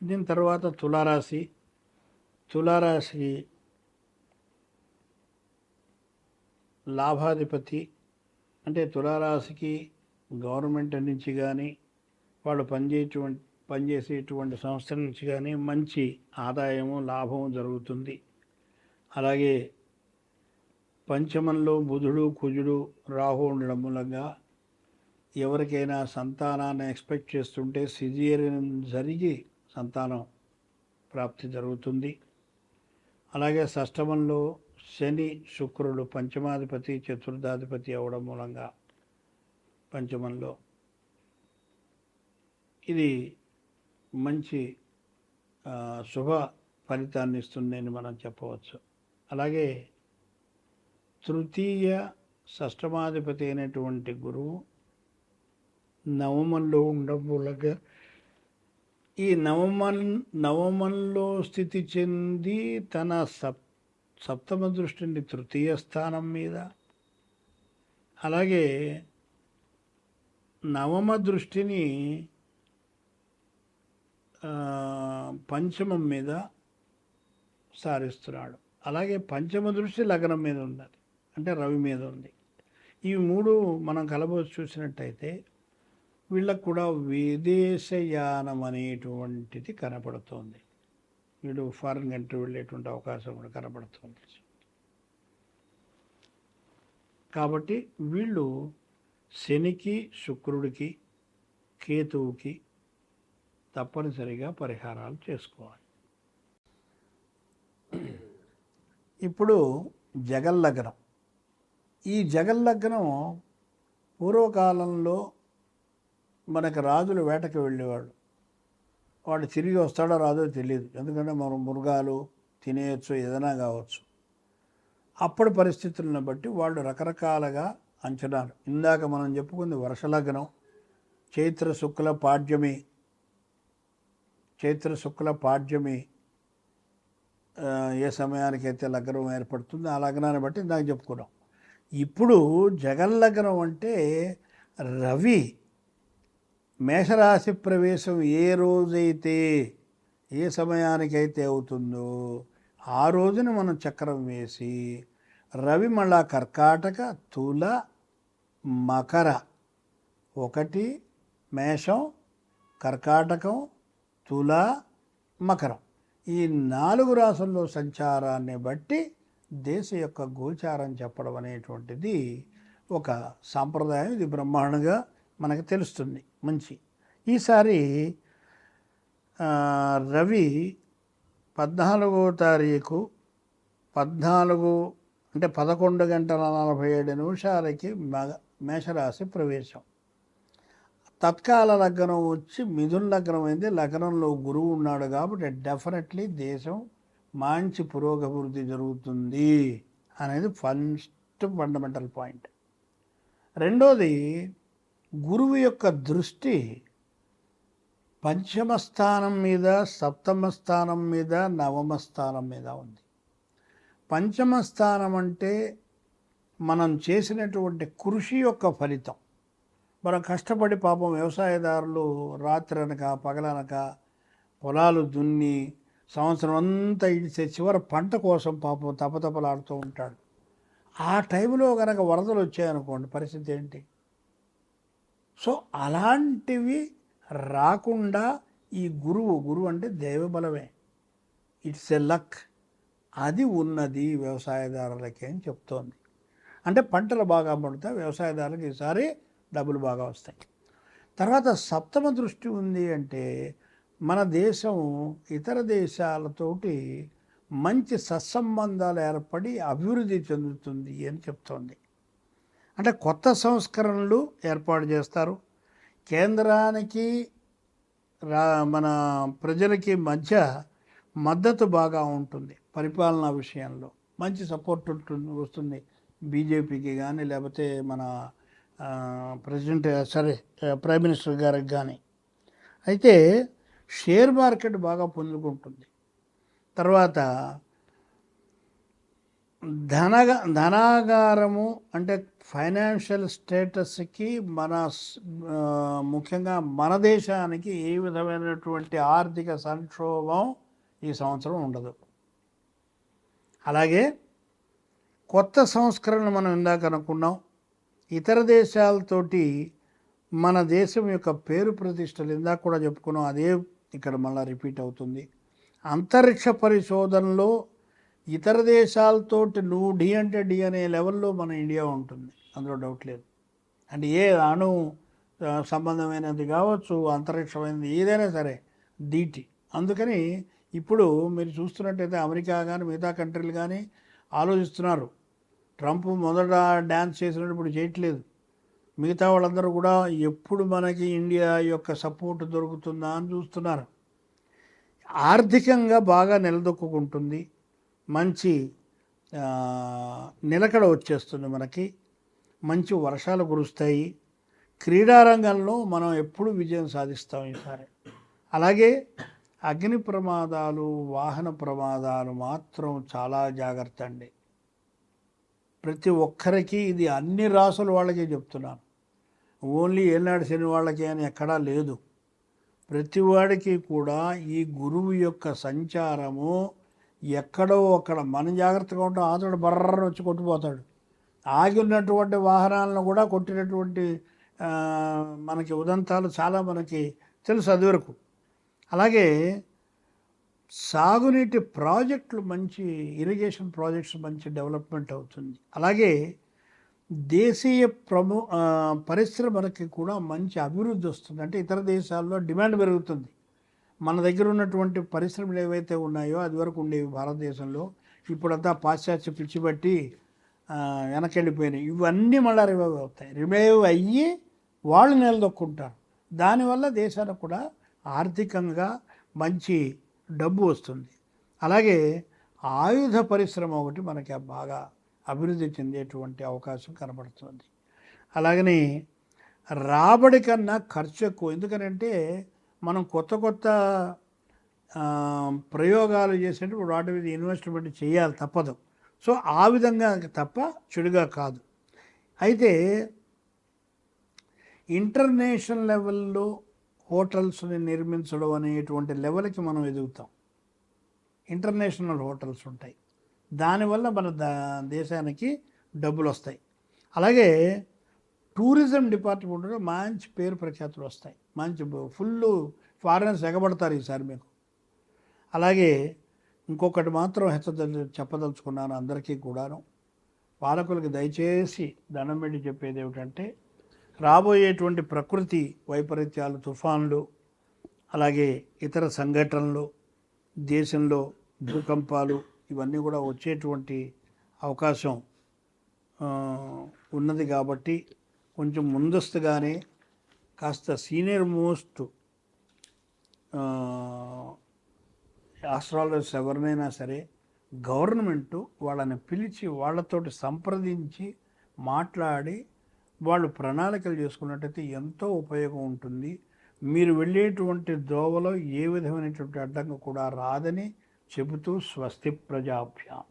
దీని తర్వాత తులారాశి. తులారాశి లాభాధిపతి. అంటే తులారాశికి గవర్నమెంట్ నుంచి కానీ వాళ్ళు పనిచేసేటువంటి సంస్థల నుంచి కానీ మంచి ఆదాయము లాభము జరుగుతుంది. అలాగే పంచమంలో బుధుడు కుజుడు రాహు ఉండడం మూలంగా ఎవరికైనా సంతానాన్ని ఎక్స్పెక్ట్ చేస్తుంటే సిజేరియన్ జరిగి సంతానం ప్రాప్తి జరుగుతుంది. అలాగే షష్టమంలో శని శుక్రుడు పంచమాధిపతి చతుర్థాధిపతి అవడం మూలంగా పంచమంలో ఇది మంచి శుభ ఫలితాన్ని ఇస్తుందని మనం చెప్పవచ్చు. అలాగే తృతీయ షష్టమాధిపతి అయినటువంటి గురువు నవమంలో ఉండడం మూలంగా ఈ నవమంలో స్థితి చెంది తన సప్తమ దృష్టిని తృతీయ స్థానం మీద, అలాగే నవమ దృష్టిని పంచమం మీద సారిస్తున్నాడు. అలాగే పంచమ దృష్టి లగ్నం మీద ఉన్నది, అంటే రవి మీద ఉంది. ఈ మూడు మనం కలబోసి చూసినట్టయితే వీళ్ళకు కూడా విదేశయానం అనేటువంటిది కనపడుతోంది. వీడు ఫారిన్ కంట్రీ వెళ్ళేటువంటి అవకాశం కూడా కనపడుతుంది. కాబట్టి వీళ్ళు శనికి శుక్రుడికి కేతువుకి తప్పనిసరిగా పరిహారాలు చేసుకోవాలి. ఇప్పుడు జగల్లగ్నం. ఈ జగల్లగ్నం పూర్వకాలంలో మనకు రాజులు వేటకి వెళ్ళేవాడు. వాడు తిరిగి వస్తాడో రాదో తెలియదు, ఎందుకంటే మనం మృగాలు తినేయచ్చు, ఏదైనా కావచ్చు. అప్పటి పరిస్థితులను బట్టి వాళ్ళు రకరకాలుగా అంచనాలు. ఇందాక మనం చెప్పుకుంది వర్షలగ్నం, చైత్ర శుక్ల పాడ్యమి ఏ సమయానికైతే లగ్నం ఏర్పడుతుందో ఆ లగ్నాన్ని బట్టి ఇందాక చెప్పుకున్నాం. ఇప్పుడు జగల్లగ్నం అంటే రవి మేషరాశి ప్రవేశం ఏ రోజైతే ఏ సమయానికైతే అవుతుందో ఆ రోజున మనం చక్రం వేసి రవి మళ్ళా కర్కాటక తుల మకర, ఒకటి మేషం కర్కాటకం తుల మకరం, ఈ 4 రాసుల్లో సంచారాన్ని బట్టి దేశ యొక్క గోచారం చెప్పడం అనేటువంటిది ఒక సాంప్రదాయం. ఇది బ్రహ్మాండంగా మనకు తెలుస్తుంది. మంచి ఈసారి రవి 14వ తారీఖు 11:47 మేషరాశి ప్రవేశం. తత్కాల లగ్నం వచ్చి మిథున లగ్నం అయింది. లగ్నంలో గురువు ఉన్నాడు కాబట్టి డెఫినెట్లీ దేశం మంచి పురోగభివృద్ధి జరుగుతుంది అనేది ఫండమెంటల్ పాయింట్. రెండోది, గురువు యొక్క దృష్టి పంచమ స్థానం మీద, సప్తమ స్థానం మీద, నవమ స్థానం మీద ఉంది. పంచమ స్థానం అంటే మనం చేసినటువంటి కృషి యొక్క ఫలితం. మనం కష్టపడి పాపం వ్యవసాయదారులు రాత్రనక పగలనక పొలాలు దున్ని సంవత్సరం అంతా ఇడిచే చివరి పంట కోసం పాపం తపతపలాడుతూ ఉంటాడు. ఆ టైంలో కనుక వరదలు వచ్చాయనుకోండి, పరిస్థితి ఏంటి? సో అలాంటివి రాకుండా ఈ గురువు అంటే దైవబలమే, ఇట్స్ ఎ లక్, అది ఉన్నది వ్యవసాయదారులకి అని చెప్తోంది. అంటే పంటలు బాగా పండుతాయి, వ్యవసాయదారులకు ఈసారి డబ్బులు బాగా వస్తాయి. తర్వాత సప్తమ దృష్టి ఉంది అంటే మన దేశం ఇతర దేశాలతోటి మంచి సత్సంబంధాలు ఏర్పడి అభివృద్ధి చెందుతుంది అని చెప్తోంది. అంటే కొత్త సంస్కరణలు ఏర్పాటు చేస్తారు. కేంద్రానికి మన ప్రజలకి మధ్య మద్దతు బాగా ఉంటుంది. పరిపాలనా విషయంలో మంచి సపోర్ట్ వస్తుంది బీజేపీకి కానీ, లేకపోతే మన ప్రైమ్ మినిస్టర్ గారికి కానీ. అయితే షేర్ మార్కెట్ బాగా పుంజుకుంటుంది. తర్వాత ధనాగారము అంటే ఫైనాన్షియల్ స్టేటస్కి మన ముఖ్యంగా మన దేశానికి ఏ విధమైనటువంటి ఆర్థిక సంక్షోభం ఈ సంవత్సరం ఉండదు. అలాగే కొత్త సంస్కరణలు మనం ఇందాక అనుకున్నాం. ఇతర దేశాలతోటి మన దేశం యొక్క పేరు ప్రతిష్టలు ఇందాక కూడా చెప్పుకున్నాం, అదే ఇక్కడ మళ్ళీ రిపీట్ అవుతుంది. అంతరిక్ష పరిశోధనలో ఇతర దేశాలతోటి నువ్వు డి అంటే డి అనే లెవెల్లో మన ఇండియా ఉంటుంది, అందులో డౌట్ లేదు. అంటే ఏ అణు సంబంధమైనది కావచ్చు, అంతరిక్షమైనది ఏదైనా సరే దీటి. అందుకని ఇప్పుడు మీరు చూస్తున్నట్టయితే అమెరికా కానీ మిగతా కంట్రీలు కానీ ఆలోచిస్తున్నారు. ట్రంప్ మొదట డ్యాన్స్ చేసినప్పుడు ఇప్పుడు చేయట్లేదు. మిగతా వాళ్ళందరూ కూడా ఎప్పుడు మనకి ఇండియా యొక్క సపోర్ట్ దొరుకుతుందా అని చూస్తున్నారు. ఆర్థికంగా బాగా నిలదొక్కుంటుంది, మంచి నిలకడ వచ్చేస్తుంది, మనకి మంచి వర్షాలు కురుస్తాయి. క్రీడారంగంలో మనం ఎప్పుడు విజయం సాధిస్తాం ఈసారి. అలాగే అగ్ని ప్రమాదాలు, వాహన ప్రమాదాలు మాత్రం చాలా జాగ్రత్త అండి. ప్రతి ఒక్కరికి ఇది అన్ని రాసుల వాళ్ళకే చెప్తున్నాను, ఓన్లీ ఏనాడు శని వాళ్ళకి అని ఎక్కడా లేదు. ప్రతి వాడికి కూడా ఈ గురువు యొక్క సంచారము ఎక్కడో అక్కడ మనం జాగ్రత్తగా ఉంటాం, ఆతడు బర్రని వచ్చి కొట్టిపోతాడు. ఆగి ఉన్నటువంటి వాహనాలను కూడా కొట్టినటువంటి మనకి ఉదంతాలు చాలా మనకి తెలుసు అది వరకు. అలాగే సాగునీటి ప్రాజెక్టులు, మంచి ఇరిగేషన్ ప్రాజెక్ట్స్ మంచి డెవలప్మెంట్ అవుతుంది. అలాగే దేశీయ పరిశ్రమలకి కూడా మంచి అభివృద్ధి వస్తుంది. అంటే ఇతర దేశాల్లో డిమాండ్ పెరుగుతుంది. మన దగ్గర ఉన్నటువంటి పరిశ్రమలు ఏవైతే ఉన్నాయో అది వరకు ఉండేవి భారతదేశంలో, ఇప్పుడంతా పాశ్చాత్య పిచ్చిబట్టి వెనకెళ్ళిపోయినాయి. ఇవన్నీ మళ్ళీ రివైవ్ అవుతాయి. రివైవ్ అయ్యి వాళ్ళు నిలదొక్కుంటారు. దానివల్ల దేశానికి కూడా ఆర్థికంగా మంచి డబ్బు వస్తుంది. అలాగే ఆయుధ పరిశ్రమ ఒకటి మనకి బాగా అభివృద్ధి చెందేటువంటి అవకాశం కనబడుతుంది. అలాగని రాబడి కన్నా ఖర్చు ఎక్కువ. ఎందుకనంటే మనం కొత్త కొత్త ప్రయోగాలు చేసేటప్పుడు వాటి మీద ఇన్వెస్ట్మెంట్ చేయాలి, తప్పదు. సో ఆ విధంగా తప్ప చెడుగా కాదు. అయితే ఇంటర్నేషనల్ లెవెల్లో హోటల్స్ని నిర్మించడం అనేటువంటి లెవెల్కి మనం ఎదుగుతాం. ఇంటర్నేషనల్ హోటల్స్ ఉంటాయి, దానివల్ల మన దేశానికి డబ్బులు వస్తాయి. అలాగే టూరిజం డిపార్ట్మెంట్లో మంచి పేరు ప్రఖ్యాతులు వస్తాయి, మంచి ఫుల్ ఫారినర్స్ ఎగబడతారు ఈసారి మీకు. అలాగే ఇంకొకటి మాత్రం చెప్పదలుచుకున్నాను అందరికీ కూడాను, పాలకులకి దయచేసి దండం పెట్టి చెప్పేది ఏమిటంటే, రాబోయేటువంటి ప్రకృతి వైపరీత్యాలు, తుఫాన్లు, అలాగే ఇతర సంఘటనలు, దేశంలో భూకంపాలు, ఇవన్నీ కూడా వచ్చేటువంటి అవకాశం ఉన్నది. కాబట్టి కొంచెం ముందస్తుగానే కాస్త సీనియర్ మోస్ట్ ఆస్ట్రాలజర్స్ ఎవరినైనా సరే గవర్నమెంటు వాళ్ళని పిలిచి వాళ్ళతోటి సంప్రదించి మాట్లాడి వాళ్ళు ప్రణాళికలు చేసుకున్నట్టయితే ఎంతో ఉపయోగం ఉంటుంది. మీరు వెళ్ళేటువంటి దోవలో ఏ విధమైనటువంటి అడ్డంగా కూడా రాదని చెబుతూ స్వస్తి ప్రజాభ్యాం.